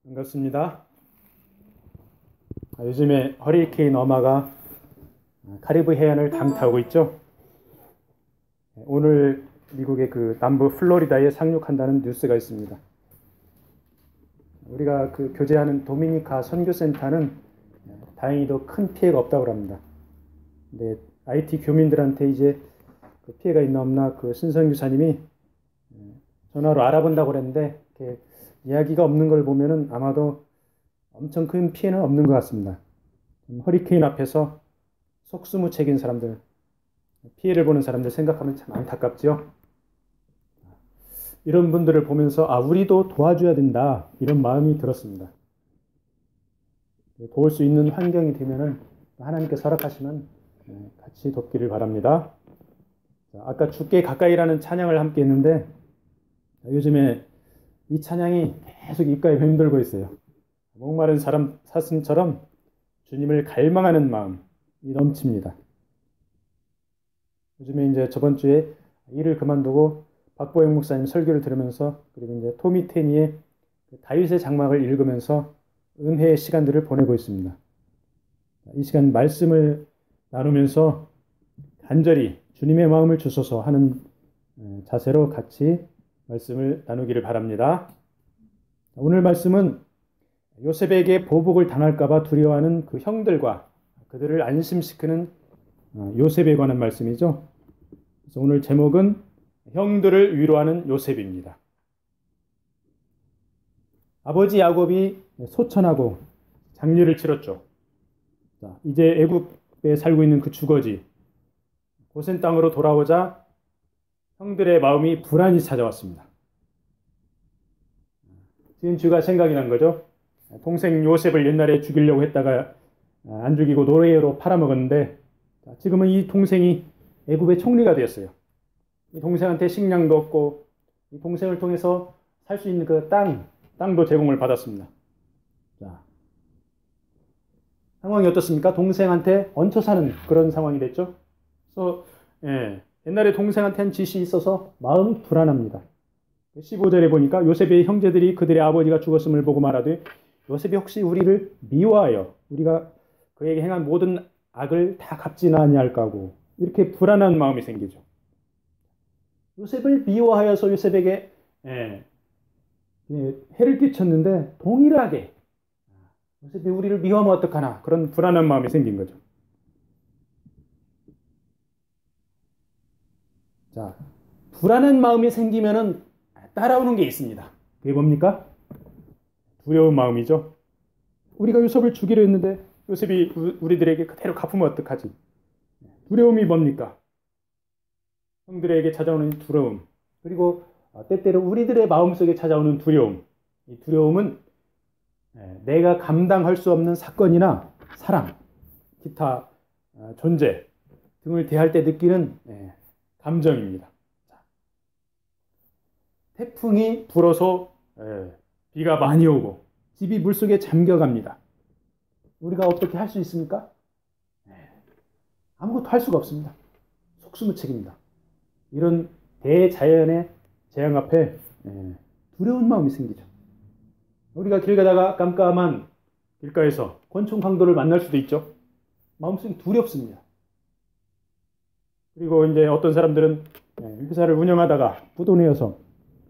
반갑습니다. 요즘에 허리케인 어마가 카리브 해안을 강타하고 있죠. 오늘 미국의 그 남부 플로리다에 상륙한다는 뉴스가 있습니다. 우리가 그 교제하는 도미니카 선교센터는 다행히도 큰 피해가 없다고 합니다. 근데 IT 교민들한테 이제 그 피해가 있나 없나 그 신성교사님이 전화로 알아본다고 그랬는데 이렇게 이야기가 없는 걸 보면은 아마도 엄청 큰 피해는 없는 것 같습니다. 허리케인 앞에서 속수무책인 사람들, 피해를 보는 사람들 생각하면 참 안타깝죠. 이런 분들을 보면서 우리도 도와줘야 된다 이런 마음이 들었습니다. 도울 수 있는 환경이 되면은 하나님께서 허락하시면 같이 돕기를 바랍니다. 아까 주께 가까이라는 찬양을 함께 했는데 요즘에 이 찬양이 계속 입가에 맴돌고 있어요. 목마른 사람 사슴처럼 주님을 갈망하는 마음이 넘칩니다. 요즘에 이제 저번 주에 일을 그만두고 박보영 목사님 설교를 들으면서 그리고 이제 토미 테니의 다윗의 장막을 읽으면서 은혜의 시간들을 보내고 있습니다. 이 시간 말씀을 나누면서 간절히 주님의 마음을 주소서 하는 자세로 같이 말씀을 나누기를 바랍니다. 오늘 말씀은 요셉에게 보복을 당할까봐 두려워하는 그 형들과 그들을 안심시키는 요셉에 관한 말씀이죠. 그래서 오늘 제목은 형들을 위로하는 요셉입니다. 아버지 야곱이 소천하고 장례를 치렀죠. 자, 이제 애굽에 살고 있는 그 주거지 고센 땅으로 돌아오자 형들의 마음이 불안이 찾아왔습니다. 지금 주가 생각이 난 거죠. 동생 요셉을 옛날에 죽이려고 했다가 안 죽이고 노예로 팔아먹었는데 지금은 이 동생이 애굽의 총리가 되었어요. 이 동생한테 식량도 없고 이 동생을 통해서 살 수 있는 그 땅도 제공을 받았습니다. 자, 상황이 어떻습니까? 동생한테 얹혀 사는 그런 상황이 됐죠. 그래서 옛날에 동생한테 한 짓이 있어서 마음이 불안합니다. 15절에 보니까 요셉의 형제들이 그들의 아버지가 죽었음을 보고 말하되 요셉이 혹시 우리를 미워하여 우리가 그에게 행한 모든 악을 다 갚지는 아니할까 하고 이렇게 불안한 마음이 생기죠. 요셉을 미워하여서 요셉에게 해를 끼쳤는데 동일하게 요셉이 우리를 미워하면 어떡하나 그런 불안한 마음이 생긴 거죠. 자, 불안한 마음이 생기면은 따라오는 게 있습니다. 그게 뭡니까? 두려운 마음이죠. 우리가 요셉을 죽이려 했는데 요셉이 우리들에게 그대로 갚으면 어떡하지? 두려움이 뭡니까? 형들에게 찾아오는 두려움. 그리고 때때로 우리들의 마음속에 찾아오는 두려움. 이 두려움은 내가 감당할 수 없는 사건이나 사람, 기타 존재 등을 대할 때 느끼는 감정입니다. 태풍이 불어서 비가 많이 오고 집이 물속에 잠겨갑니다. 우리가 어떻게 할 수 있습니까? 아무것도 할 수가 없습니다. 속수무책입니다. 이런 대자연의 재앙 앞에 두려운 마음이 생기죠. 우리가 길 가다가 깜깜한 길가에서 권총 강도를 만날 수도 있죠. 마음속이 두렵습니다. 그리고 이제 어떤 사람들은 회사를 운영하다가 부도내어서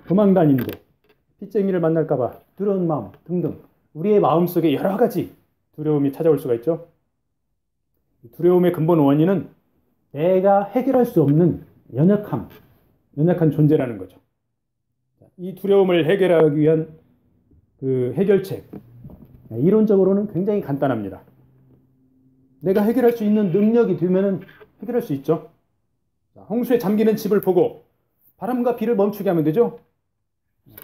도망 다니는데 빚쟁이를 만날까봐 두려운 마음 등등 우리의 마음속에 여러 가지 두려움이 찾아올 수가 있죠. 두려움의 근본 원인은 내가 해결할 수 없는 연약한 존재라는 거죠. 이 두려움을 해결하기 위한 그 해결책 이론적으로는 굉장히 간단합니다. 내가 해결할 수 있는 능력이 되면은 해결할 수 있죠. 홍수에 잠기는 집을 보고 바람과 비를 멈추게 하면 되죠.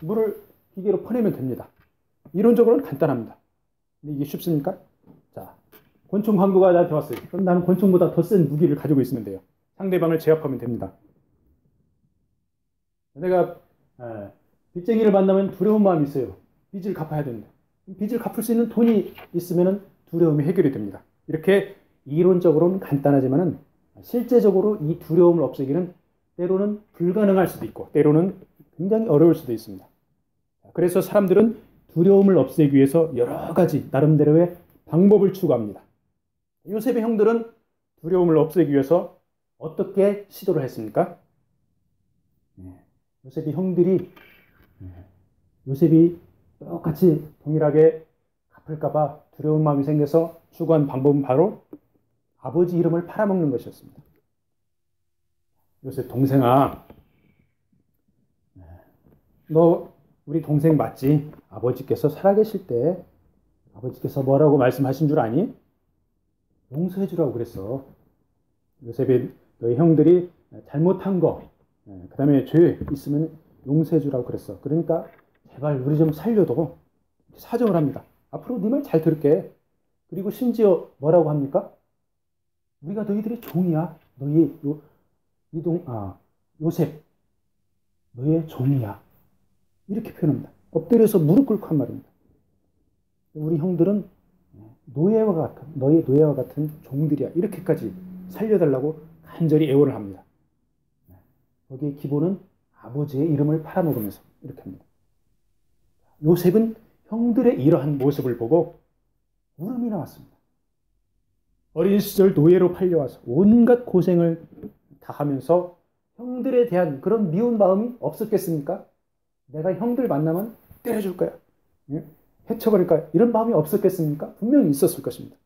물을 기계로 퍼내면 됩니다. 이론적으로는 간단합니다. 근데 이게 쉽습니까? 자, 권총 광고가 나한테 왔어요. 그럼 나는 권총보다 더 센 무기를 가지고 있으면 돼요. 상대방을 제압하면 됩니다. 내가 빚쟁이를 만나면 두려운 마음이 있어요. 빚을 갚아야 된다. 빚을 갚을 수 있는 돈이 있으면 두려움이 해결이 됩니다. 이렇게 이론적으로는 간단하지만은 실제적으로 이 두려움을 없애기는 때로는 불가능할 수도 있고 때로는 굉장히 어려울 수도 있습니다. 그래서 사람들은 두려움을 없애기 위해서 여러 가지 나름대로의 방법을 추구합니다. 요셉의 형들은 두려움을 없애기 위해서 어떻게 시도를 했습니까? 요셉의 형들이 요셉이 똑같이 동일하게 갚을까봐 두려운 마음이 생겨서 추구한 방법은 바로 아버지 이름을 팔아먹는 것이었습니다. 요셉 동생아, 너 우리 동생 맞지? 아버지께서 살아계실 때 아버지께서 뭐라고 말씀하신 줄 아니? 용서해 주라고 그랬어. 요셉이 너희 형들이 잘못한 거, 그 다음에 죄 있으면 용서해 주라고 그랬어. 그러니까 제발 우리 좀 살려도 사정을 합니다. 앞으로 네 말 잘 들을게. 그리고 심지어 뭐라고 합니까? 우리가 너희들의 종이야. 너희 요셉 너의 종이야. 이렇게 표현합니다. 엎드려서 무릎 꿇고 한 말입니다. 우리 형들은 너의 노예와 같은 종들이야. 이렇게까지 살려달라고 간절히 애원을 합니다. 거기에 기본은 아버지의 이름을 팔아먹으면서 이렇게 합니다. 요셉은 형들의 이러한 모습을 보고 울음이 나왔습니다. 어린 시절 노예로 팔려와서 온갖 고생을 다 하면서 형들에 대한 그런 미운 마음이 없었겠습니까? 내가 형들 만나면 때려줄 거야. 해쳐버릴 거야. 이런 마음이 없었겠습니까? 분명히 있었을 것입니다.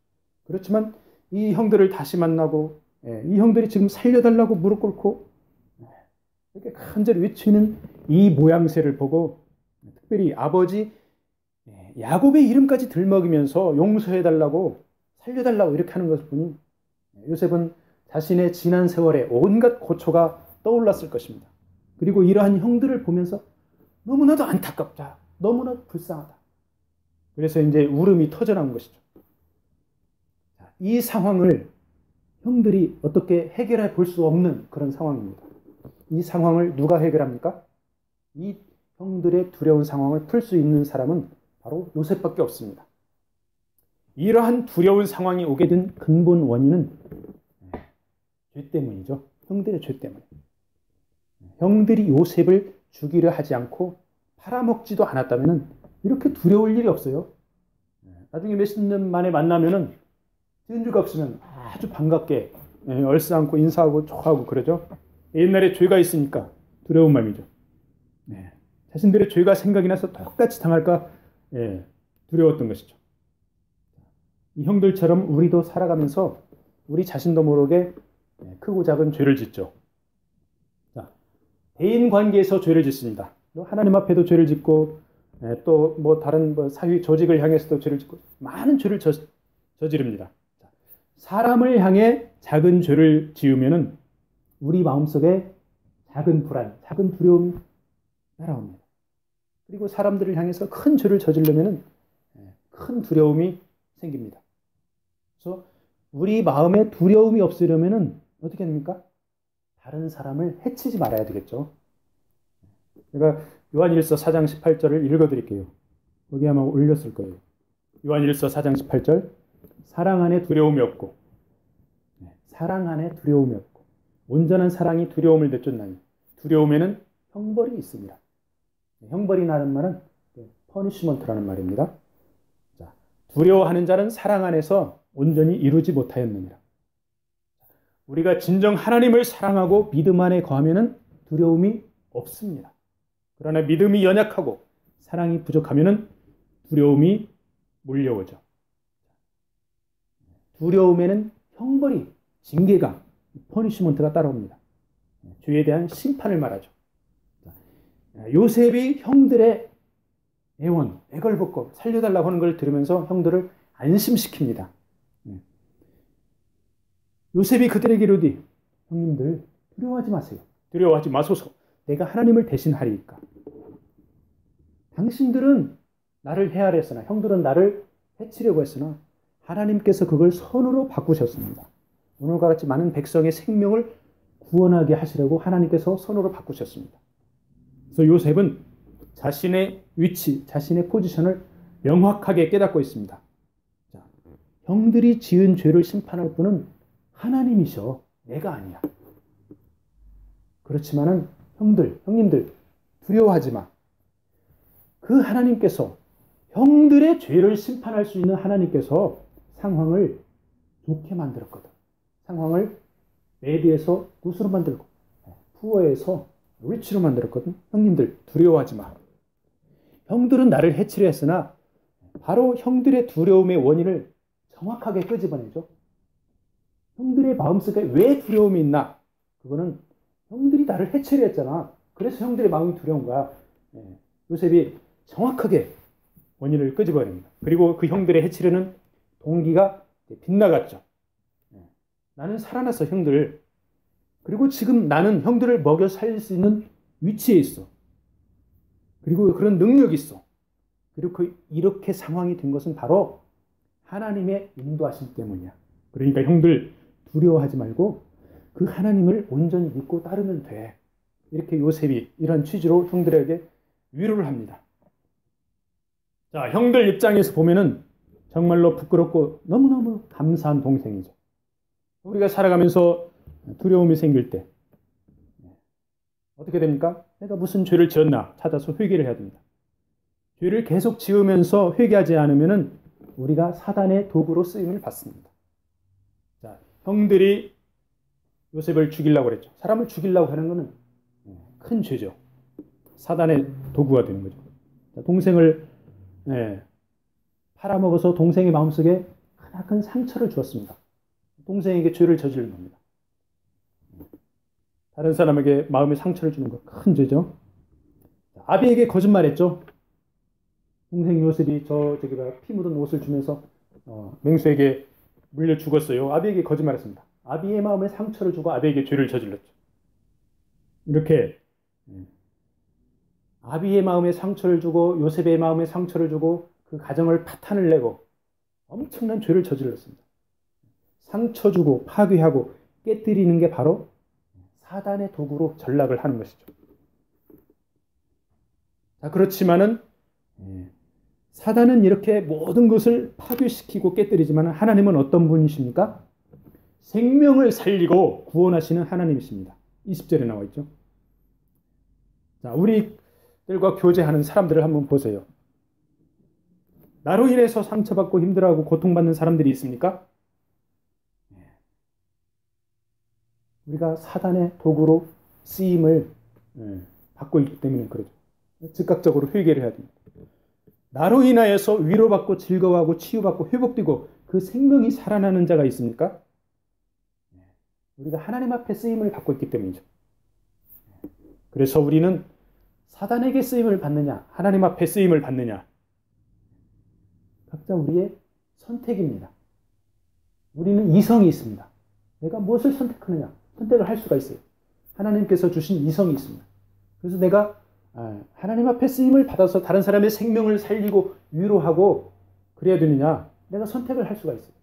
그렇지만 이 형들을 다시 만나고 이 형들이 지금 살려달라고 무릎 꿇고 이렇게 간절히 외치는 이 모양새를 보고 특별히 아버지 야곱의 이름까지 들먹이면서 용서해달라고 살려달라고 이렇게 하는 것을 보니 요셉은 자신의 지난 세월에 온갖 고초가 떠올랐을 것입니다. 그리고 이러한 형들을 보면서 너무나도 안타깝다. 너무나 불쌍하다. 그래서 이제 울음이 터져나온 것이죠. 이 상황을 형들이 어떻게 해결해 볼 수 없는 그런 상황입니다. 이 상황을 누가 해결합니까? 이 형들의 두려운 상황을 풀 수 있는 사람은 바로 요셉밖에 없습니다. 이러한 두려운 상황이 오게 된 근본 원인은 죄 때문이죠. 형들의 죄 때문에. 형들이 요셉을 죽이려 하지 않고 팔아먹지도 않았다면 이렇게 두려울 일이 없어요. 나중에 몇십 년 만에 만나면은 전주가 없으면 아주 반갑게 얼싸안고 인사하고 좋아하고 그러죠. 옛날에 죄가 있으니까 두려운 마음이죠. 자신들의 죄가 생각이 나서 똑같이 당할까 두려웠던 것이죠. 이 형들처럼 우리도 살아가면서 우리 자신도 모르게 크고 작은 죄를 짓죠. 자, 대인 관계에서 죄를 짓습니다. 하나님 앞에도 죄를 짓고 또 뭐 다른 사회 조직을 향해서도 죄를 짓고 많은 죄를 저지릅니다. 사람을 향해 작은 죄를 지으면은 우리 마음속에 작은 불안, 작은 두려움이 날아옵니다. 그리고 사람들을 향해서 큰 죄를 저지르면은 큰 두려움이 생깁니다. 그래서 우리 마음에 두려움이 없으려면은 어떻게 됩니까? 다른 사람을 해치지 말아야 되겠죠. 제가 요한일서 4장 18절을 읽어드릴게요. 거기 아마 올렸을 거예요. 요한일서 4장 18절 사랑 안에 두려움이 없고 사랑 안에 두려움이 없고 온전한 사랑이 두려움을 내쫓나니 두려움에는 형벌이 있습니다. 형벌이라는 말은 퍼니시먼트라는 말입니다. 자, 두려워하는 자는 사랑 안에서 온전히 이루지 못하였느니라. 우리가 진정 하나님을 사랑하고 믿음 안에 거하면은 두려움이 없습니다. 그러나 믿음이 연약하고 사랑이 부족하면은 두려움이 몰려오죠. 두려움에는 형벌이, 징계가, 퍼니시먼트가 따라옵니다. 죄에 대한 심판을 말하죠. 요셉이 형들의 애원, 애걸복걸 살려달라고 하는 걸 들으면서 형들을 안심시킵니다. 요셉이 그들에게 이르되 형님들 두려워하지 마세요. 두려워하지 마소서. 내가 하나님을 대신하리이까. 당신들은 나를 헤아렸으나 형들은 나를 해치려고 했으나 하나님께서 그걸 선으로 바꾸셨습니다. 오늘과 같이 많은 백성의 생명을 구원하게 하시려고 하나님께서 선으로 바꾸셨습니다. 그래서 요셉은 자신의 위치, 자신의 포지션을 명확하게 깨닫고 있습니다. 자, 형들이 지은 죄를 심판할 분은 하나님이셔. 내가 아니야. 그렇지만은 형님들 두려워하지 마. 그 하나님께서 형들의 죄를 심판할 수 있는 하나님께서 상황을 좋게 만들었거든. 상황을 배드에서 굿으로 만들고 푸어에서 리치로 만들었거든. 형님들 두려워하지 마. 형들은 나를 해치려 했으나 바로 형들의 두려움의 원인을 정확하게 끄집어내죠. 형들의 마음속에 왜 두려움이 있나? 그거는 형들이 나를 해치려 했잖아. 그래서 형들의 마음이 두려운 거야. 요셉이 정확하게 원인을 끄집어냅니다. 그리고 그 형들의 해치려는 동기가 빗나갔죠. 나는 살아났어, 형들. 그리고 지금 나는 형들을 먹여 살릴 수 있는 위치에 있어. 그리고 그런 능력이 있어. 그리고 이렇게 상황이 된 것은 바로 하나님의 인도하심 때문이야. 그러니까 형들 두려워하지 말고 그 하나님을 온전히 믿고 따르면 돼. 이렇게 요셉이 이런 취지로 형들에게 위로를 합니다. 자, 형들 입장에서 보면은 정말로 부끄럽고 너무너무 감사한 동생이죠. 우리가 살아가면서 두려움이 생길 때 어떻게 됩니까? 내가 무슨 죄를 지었나 찾아서 회개를 해야 됩니다. 죄를 계속 지으면서 회개하지 않으면은 우리가 사단의 도구로 쓰임을 받습니다. 자, 형들이 요셉을 죽이려고 그랬죠. 사람을 죽이려고 하는 것은 큰 죄죠. 사단의 도구가 되는 거죠. 자, 동생을 팔아먹어서 동생의 마음속에 큰 상처를 주었습니다. 동생에게 죄를 저지른 겁니다. 다른 사람에게 마음에 상처를 주는 것 큰 죄죠. 아비에게 거짓말했죠. 동생 요셉이 피 묻은 옷을 주면서 맹수에게 물려 죽었어요. 아비에게 거짓말했습니다. 아비의 마음에 상처를 주고 아비에게 죄를 저질렀죠. 이렇게 아비의 마음에 상처를 주고 요셉의 마음에 상처를 주고 그 가정을 파탄을 내고 엄청난 죄를 저질렀습니다. 상처 주고 파괴하고 깨뜨리는 게 바로 사단의 도구로 전락을 하는 것이죠. 자, 그렇지만은 사단은 이렇게 모든 것을 파괴시키고 깨뜨리지만 하나님은 어떤 분이십니까? 생명을 살리고 구원하시는 하나님이십니다. 20절에 나와 있죠. 자, 우리들과 교제하는 사람들을 한번 보세요. 나로 인해서 상처받고 힘들어하고 고통받는 사람들이 있습니까? 우리가 사단의 도구로 쓰임을 받고 있기 때문에 그러죠. 즉각적으로 회개를 해야 됩니다. 나로 인하여서 위로받고 즐거워하고 치유받고 회복되고 그 생명이 살아나는 자가 있습니까? 우리가 하나님 앞에 쓰임을 받고 있기 때문이죠. 그래서 우리는 사단에게 쓰임을 받느냐 하나님 앞에 쓰임을 받느냐 각자 우리의 선택입니다. 우리는 이성이 있습니다. 내가 무엇을 선택하느냐 선택을 할 수가 있어요. 하나님께서 주신 이성이 있습니다. 그래서 내가 하나님 앞에 쓰임을 받아서 다른 사람의 생명을 살리고 위로하고 그래야 되느냐 내가 선택을 할 수가 있어요.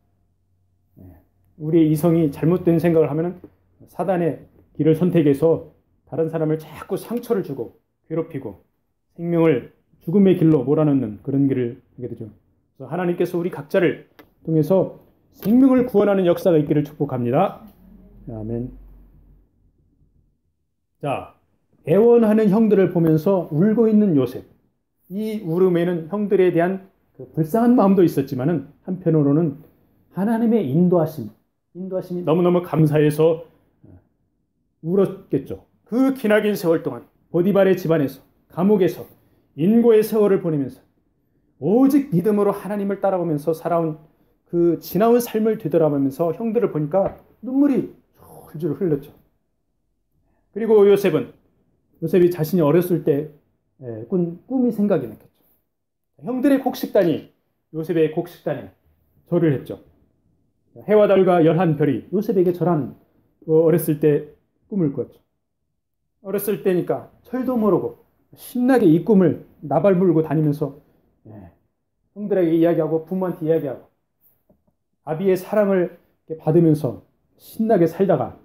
우리의 이성이 잘못된 생각을 하면 사단의 길을 선택해서 다른 사람을 자꾸 상처를 주고 괴롭히고 생명을 죽음의 길로 몰아넣는 그런 길을 하게 되죠. 그래서 하나님께서 우리 각자를 통해서 생명을 구원하는 역사가 있기를 축복합니다. 아멘. 자, 애원하는 형들을 보면서 울고 있는 요셉. 이 울음에는 형들에 대한 그 불쌍한 마음도 있었지만은 한편으로는 하나님의 인도하심이 너무너무 감사해서 울었겠죠. 그 기나긴 세월 동안 보디발의 집안에서 감옥에서 인고의 세월을 보내면서 오직 믿음으로 하나님을 따라오면서 살아온 그 지나온 삶을 되돌아보면서 형들을 보니까 눈물이 줄줄 흘렀죠. 그리고 요셉이 자신이 어렸을 때 꾼 꿈이 생각이 났겠죠. 형들의 곡식단이 요셉의 곡식단에 절을 했죠. 해와 달과 열한 별이 요셉에게 절하는 어렸을 때 꿈을 꿨죠. 어렸을 때니까 철도 모르고 신나게 이 꿈을 나발 물고 다니면서 형들에게 이야기하고 부모한테 이야기하고 아비의 사랑을 받으면서 신나게 살다가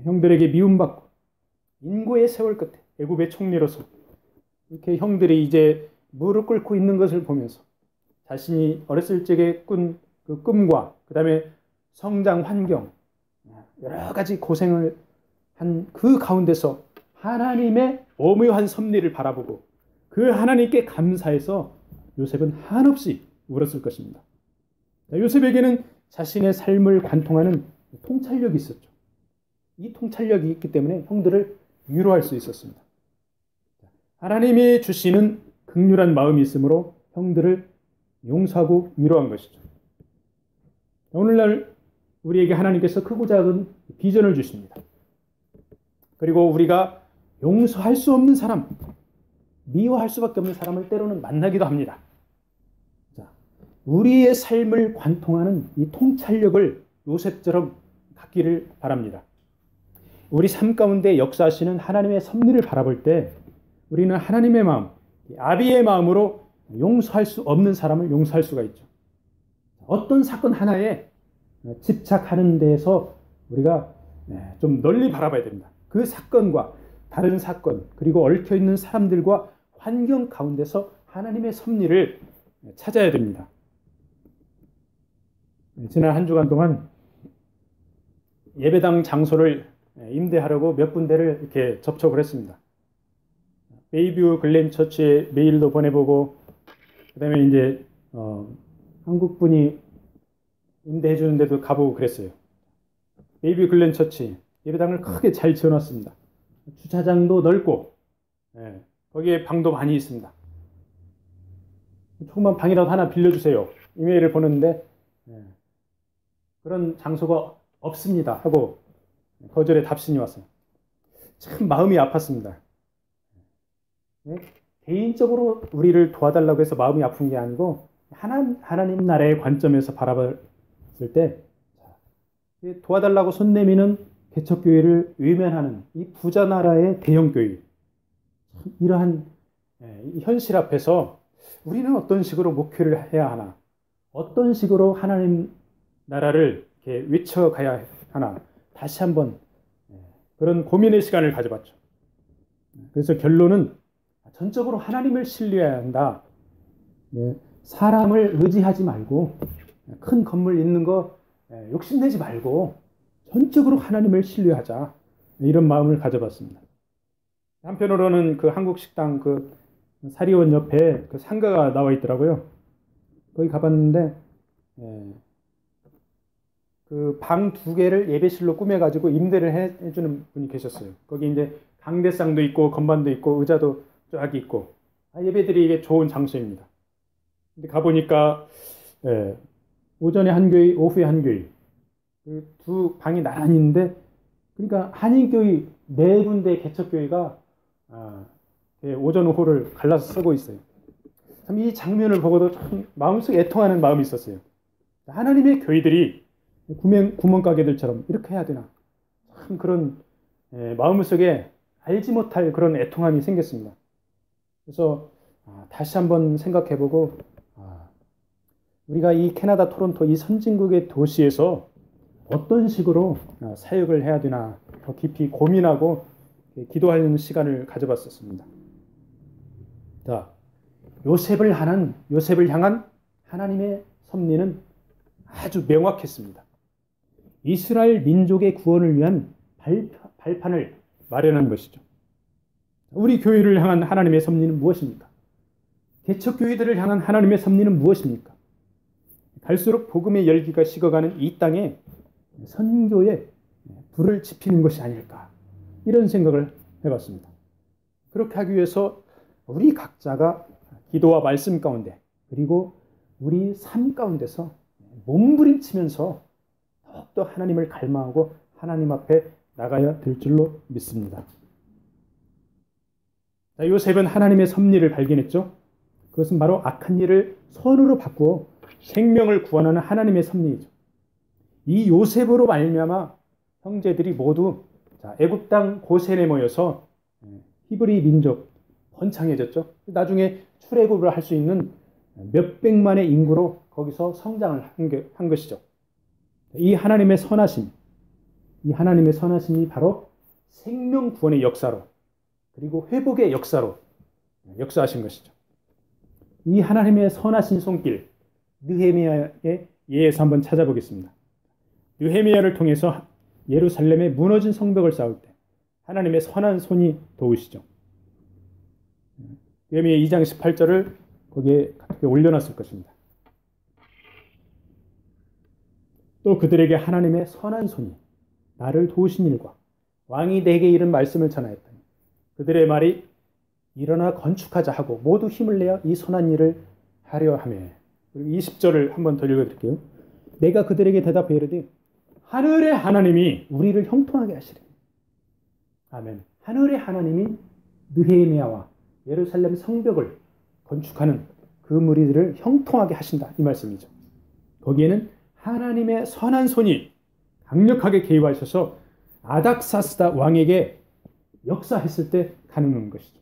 형들에게 미움받고 인고의 세월 끝에 애굽의 총리로서 이렇게 형들이 이제 무릎 꿇고 있는 것을 보면서 자신이 어렸을 적에 꾼 그 꿈과 그 다음에 성장 환경 여러 가지 고생을 한 그 가운데서 하나님의 오묘한 섭리를 바라보고 그 하나님께 감사해서 요셉은 한없이 울었을 것입니다. 요셉에게는 자신의 삶을 관통하는 통찰력이 있었죠. 이 통찰력이 있기 때문에 형들을 위로할 수 있었습니다. 하나님이 주시는 긍휼한 마음이 있으므로 형들을 용서하고 위로한 것이죠. 오늘날 우리에게 하나님께서 크고 작은 비전을 주십니다. 그리고 우리가 용서할 수 없는 사람, 미워할 수밖에 없는 사람을 때로는 만나기도 합니다. 자, 우리의 삶을 관통하는 이 통찰력을 요셉처럼 갖기를 바랍니다. 우리 삶 가운데 역사하시는 하나님의 섭리를 바라볼 때 우리는 하나님의 마음, 아비의 마음으로 용서할 수 없는 사람을 용서할 수가 있죠. 어떤 사건 하나에 집착하는 데에서 우리가 좀 널리 바라봐야 됩니다. 그 사건과 다른 사건, 그리고 얽혀있는 사람들과 환경 가운데서 하나님의 섭리를 찾아야 됩니다. 지난 한 주간 동안 예배당 장소를 임대하려고 몇 군데를 이렇게 접촉을 했습니다. 베이뷰 글렌 처치에 메일도 보내보고, 그 다음에 이제 한국 분이 임대해 주는 데도 가보고 그랬어요. 베이뷰 글렌 처치 예배당을 크게 잘 지어놨습니다. 주차장도 넓고, 거기에 방도 많이 있습니다. 조그만 방이라도 하나 빌려주세요. 이메일을 보냈는데 그런 장소가 없습니다 하고 거절의 답신이 왔어요. 참 마음이 아팠습니다. 개인적으로 우리를 도와달라고 해서 마음이 아픈 게 아니고 하나님 나라의 관점에서 바라봤을 때 도와달라고 손 내미는 개척교회를 외면하는 이 부자 나라의 대형교회, 이러한 현실 앞에서 우리는 어떤 식으로 목회를 해야 하나, 어떤 식으로 하나님 나라를 이렇게 외쳐가야 하나, 다시 한번 그런 고민의 시간을 가져봤죠. 그래서 결론은 전적으로 하나님을 신뢰해야 한다. 사람을 의지하지 말고, 큰 건물 있는 거 욕심내지 말고 전적으로 하나님을 신뢰하자, 이런 마음을 가져봤습니다. 한편으로는 그 한국 식당 그 사리원 옆에 그 상가가 나와 있더라고요. 거기 가봤는데 그 방 2개를 예배실로 꾸며가지고 임대를 해주는 분이 계셨어요. 거기 이제 강대상도 있고 건반도 있고 의자도 쫙 있고 예배드리기에 좋은 장소입니다. 근데 가보니까 오전에 한 교회, 오후에 한 교회, 그 두 방이 나란히 있는데, 그러니까 한인교회 4군데 개척교회가 오전 오후를 갈라서 쓰고 있어요. 참 이 장면을 보고도 참 마음속에 애통하는 마음이 있었어요. 하나님의 교회들이 구멍가게들처럼 이렇게 해야 되나, 참 그런 마음속에 알지 못할 그런 애통함이 생겼습니다. 그래서 다시 한번 생각해보고, 우리가 이 캐나다 토론토 이 선진국의 도시에서 어떤 식으로 사역을 해야 되나 더 깊이 고민하고 기도하는 시간을 가져봤었습니다. 자, 요셉을 향한 하나님의 섭리는 아주 명확했습니다. 이스라엘 민족의 구원을 위한 발판을 마련한 것이죠. 우리 교회를 향한 하나님의 섭리는 무엇입니까? 개척교회들을 향한 하나님의 섭리는 무엇입니까? 갈수록 복음의 열기가 식어가는 이 땅에 선교에 불을 지피는 것이 아닐까, 이런 생각을 해봤습니다. 그렇게 하기 위해서 우리 각자가 기도와 말씀 가운데, 그리고 우리 삶 가운데서 몸부림치면서 더욱더 하나님을 갈망하고 하나님 앞에 나가야 될 줄로 믿습니다. 자, 요셉은 하나님의 섭리를 발견했죠. 그것은 바로 악한 일을 선으로 바꾸어 생명을 구원하는 하나님의 섭리이죠. 이 요셉으로 말미암아 형제들이 모두 애굽 땅 고센에 모여서 히브리 민족 번창해졌죠. 나중에 출애굽을 할 수 있는 몇백만의 인구로 거기서 성장을 한 것이죠. 이 하나님의 선하심이 바로 생명 구원의 역사로, 그리고 회복의 역사로 역사하신 것이죠. 이 하나님의 선하신 손길, 느헤미야의 예에서 한번 찾아보겠습니다. 느헤미야를 통해서 예루살렘의 무너진 성벽을 쌓을 때 하나님의 선한 손이 도우시죠. 느헤미야 2장 18절을 거기에 가득히 올려놨을 것입니다. 또 그들에게 하나님의 선한 손이 나를 도우신 일과 왕이 내게 이른 말씀을 전하였더니 그들의 말이 일어나 건축하자 하고 모두 힘을 내어 이 선한 일을 하려 하며. 그리고 20절을 한번 더 읽어드릴게요. 내가 그들에게 대답하여 이르되 하늘의 하나님이 우리를 형통하게 하시리. 아멘. 하늘의 하나님이 느헤미야와 예루살렘 성벽을 건축하는 그 무리들을 형통하게 하신다, 이 말씀이죠. 거기에는 하나님의 선한 손이 강력하게 개입하셔서 아닥사스다 왕에게 역사했을 때 가능한 것이죠.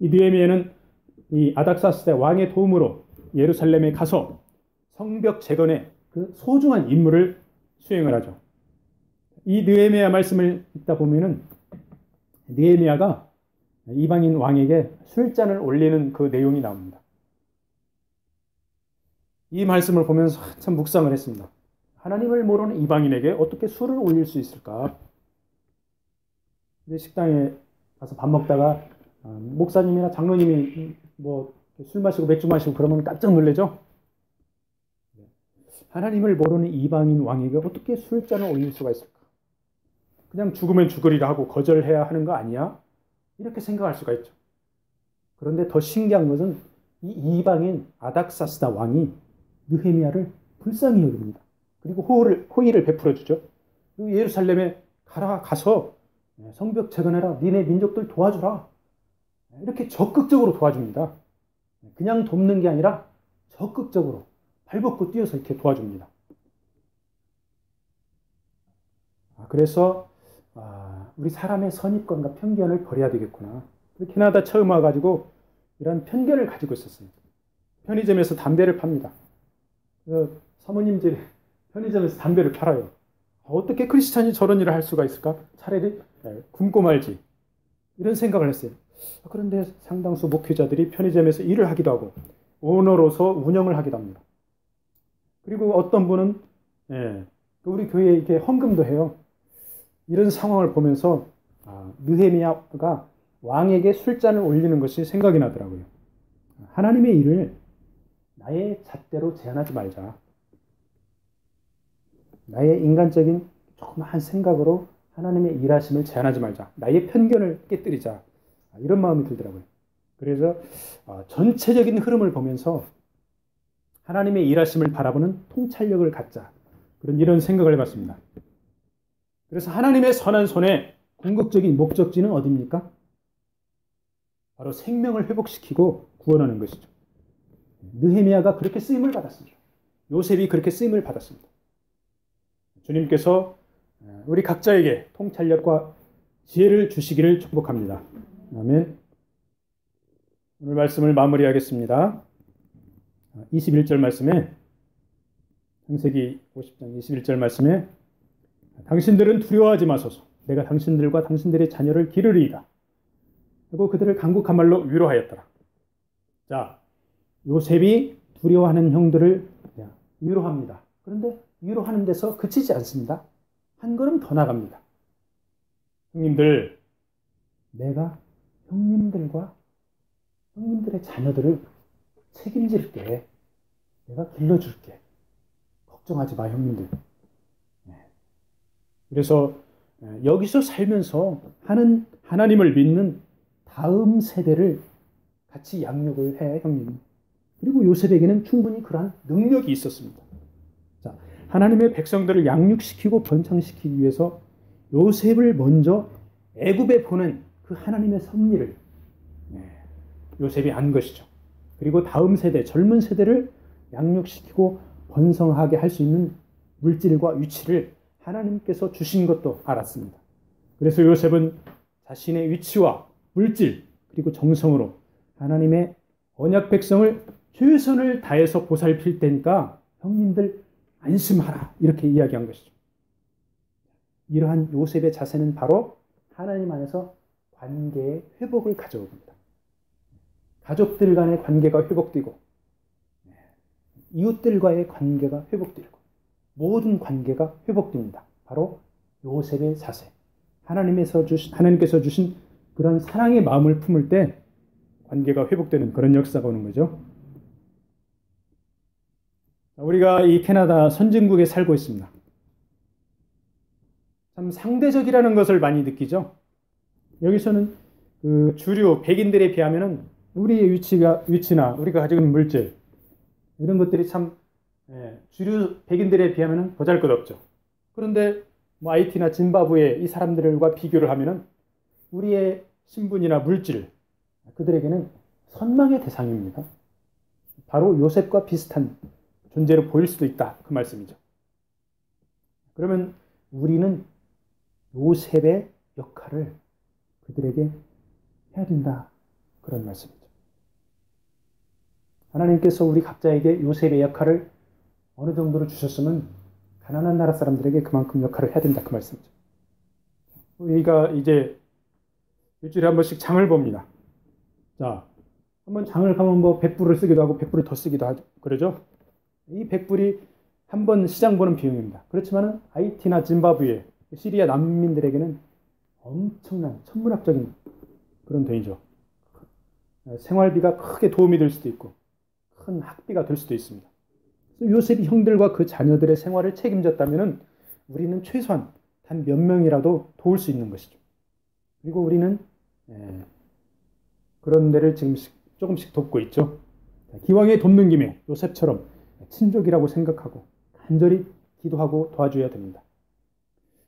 이 느헤미야는 이 아닥사스다 왕의 도움으로 예루살렘에 가서 성벽 재건에 그 소중한 임무를 수행을 하죠. 이 느헤미야 말씀을 읽다 보면은 느헤미야가 이방인 왕에게 술잔을 올리는 그 내용이 나옵니다. 이 말씀을 보면서 참 묵상을 했습니다. 하나님을 모르는 이방인에게 어떻게 술을 올릴 수 있을까? 식당에 가서 밥 먹다가 목사님이나 장로님이 뭐 술 마시고 맥주 마시고 그러면 깜짝 놀라죠? 하나님을 모르는 이방인 왕에게 어떻게 술잔을 올릴 수가 있을까? 그냥 죽으면 죽으리라 하고 거절해야 하는 거 아니야? 이렇게 생각할 수가 있죠. 그런데 더 신기한 것은 이 이방인 아닥사스다 왕이 느헤미야를 불쌍히 여깁니다. 그리고 호의를 베풀어 주죠. 그리고 예루살렘에 가서 성벽 재건해라. 니네 민족들 도와주라. 이렇게 적극적으로 도와줍니다. 그냥 돕는 게 아니라 적극적으로 발벗고 뛰어서 이렇게 도와줍니다. 그래서 우리 사람의 선입견과 편견을 버려야 되겠구나. 캐나다 처음 와가지고 이런 편견을 가지고 있었어요. 편의점에서 담배를 팝니다. 사모님들이 편의점에서 담배를 팔아요. 어떻게 크리스찬이 저런 일을 할 수가 있을까? 차라리 굶고 말지. 이런 생각을 했어요. 그런데 상당수 목회자들이 편의점에서 일을 하기도 하고 오너로서 운영을 하기도 합니다. 그리고 어떤 분은 우리 교회에 이렇게 헌금도 해요. 이런 상황을 보면서 느헤미야가 왕에게 술잔을 올리는 것이 생각이 나더라고요. 하나님의 일을 나의 잣대로 제한하지 말자. 나의 인간적인 조그마한 생각으로 하나님의 일하심을 제한하지 말자. 나의 편견을 깨뜨리자. 이런 마음이 들더라고요. 그래서 전체적인 흐름을 보면서 하나님의 일하심을 바라보는 통찰력을 갖자. 이런 생각을 해봤습니다. 그래서 하나님의 선한 손의 궁극적인 목적지는 어디입니까? 바로 생명을 회복시키고 구원하는 것이죠. 느헤미야가 그렇게 쓰임을 받았습니다. 요셉이 그렇게 쓰임을 받았습니다. 주님께서 우리 각자에게 통찰력과 지혜를 주시기를 축복합니다. 아멘. 오늘 말씀을 마무리하겠습니다. 21절 말씀에 창세기 50장 21절 말씀에 당신들은 두려워하지 마소서. 내가 당신들과 당신들의 자녀를 기르리이다. 하고 그들을 간곡한 말로 위로하였더라. 자, 요셉이 두려워하는 형들을 위로합니다. 그런데 위로하는 데서 그치지 않습니다. 한 걸음 더 나갑니다. 형님들, 내가 형님들의 자녀들을 책임질게. 내가 길러줄게. 걱정하지 마, 형님들. 그래서 여기서 살면서 하나님을 믿는 다음 세대를 같이 양육을 해, 형님. 그리고 요셉에게는 충분히 그러한 능력이 있었습니다. 자, 하나님의 백성들을 양육시키고 번창시키기 위해서 요셉을 먼저 애굽에 보낸 그 하나님의 섭리를 요셉이 안 것이죠. 그리고 다음 세대, 젊은 세대를 양육시키고 번성하게 할 수 있는 물질과 위치를 하나님께서 주신 것도 알았습니다. 그래서 요셉은 자신의 위치와 물질 그리고 정성으로 하나님의 언약 백성을 최선을 다해서 보살필 테니까 형님들 안심하라, 이렇게 이야기한 것이죠. 이러한 요셉의 자세는 바로 하나님 안에서 관계의 회복을 가져옵니다. 가족들 간의 관계가 회복되고 이웃들과의 관계가 회복되고 모든 관계가 회복됩니다. 바로 요셉의 자세. 하나님께서 주신 그런 사랑의 마음을 품을 때 관계가 회복되는 그런 역사가 오는 거죠. 우리가 이 캐나다 선진국에 살고 있습니다. 참 상대적이라는 것을 많이 느끼죠. 여기서는 그 주류 백인들에 비하면은 우리의 위치나 우리가 가지고 있는 물질 이런 것들이 참 주류 백인들에 비하면은 보잘것없죠. 그런데 뭐 IT나 짐바브웨 이 사람들과 비교를 하면은 우리의 신분이나 물질 그들에게는 선망의 대상입니다. 바로 요셉과 비슷한 존재로 보일 수도 있다 그 말씀이죠. 그러면 우리는 요셉의 역할을 그들에게 해야 된다 그런 말씀이죠. 하나님께서 우리 각자에게 요셉의 역할을 어느 정도로 주셨으면 가난한 나라 사람들에게 그만큼 역할을 해야 된다 그 말씀이죠. 우리가 이제 일주일에 한 번씩 장을 봅니다. 자, 한번 장을 가면 뭐 100불을 쓰기도 하고 100불을 더 쓰기도 하죠. 그러죠? 이 100불이 한 번 시장 보는 비용입니다. 그렇지만 하이티나 짐바브웨, 시리아 난민들에게는 엄청난 천문학적인 그런 돈이죠. 생활비가 크게 도움이 될 수도 있고 큰 학비가 될 수도 있습니다. 요셉이 형들과 그 자녀들의 생활을 책임졌다면 우리는 최소한 단 몇 명이라도 도울 수 있는 것이죠. 그리고 우리는 그런 데를 지금 조금씩 돕고 있죠. 기왕에 돕는 김에 요셉처럼 친족이라고 생각하고 간절히 기도하고 도와줘야 됩니다.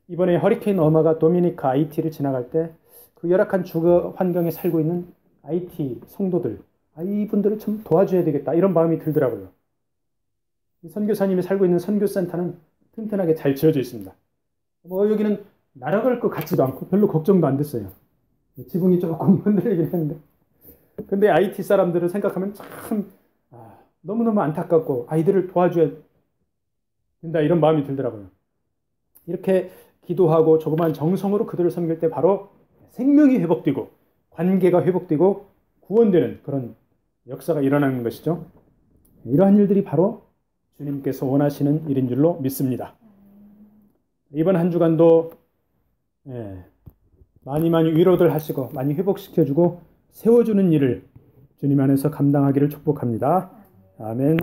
이번에 허리케인 어마가 도미니카 아이티를 지나갈 때 그 열악한 주거 환경에 살고 있는 아이티 성도들, 이분들을 좀 도와줘야 되겠다 이런 마음이 들더라고요. 선교사님이 살고 있는 선교센터는 튼튼하게 잘 지어져 있습니다. 뭐 여기는 날아갈 것 같지도 않고 별로 걱정도 안 됐어요. 지붕이 조금 흔들리긴 했는데 근데 IT 사람들을 생각하면 참 너무너무 안타깝고 아이들을 도와줘야 된다 이런 마음이 들더라고요. 이렇게 기도하고 조그만 정성으로 그들을 섬길 때 바로 생명이 회복되고 관계가 회복되고 구원되는 그런 역사가 일어나는 것이죠. 이러한 일들이 바로 주님께서 원하시는 일인 줄로 믿습니다. 이번 한 주간도 많이 위로들 하시고 많이 회복시켜주고 세워주는 일을 주님 안에서 감당하기를 축복합니다. 아멘.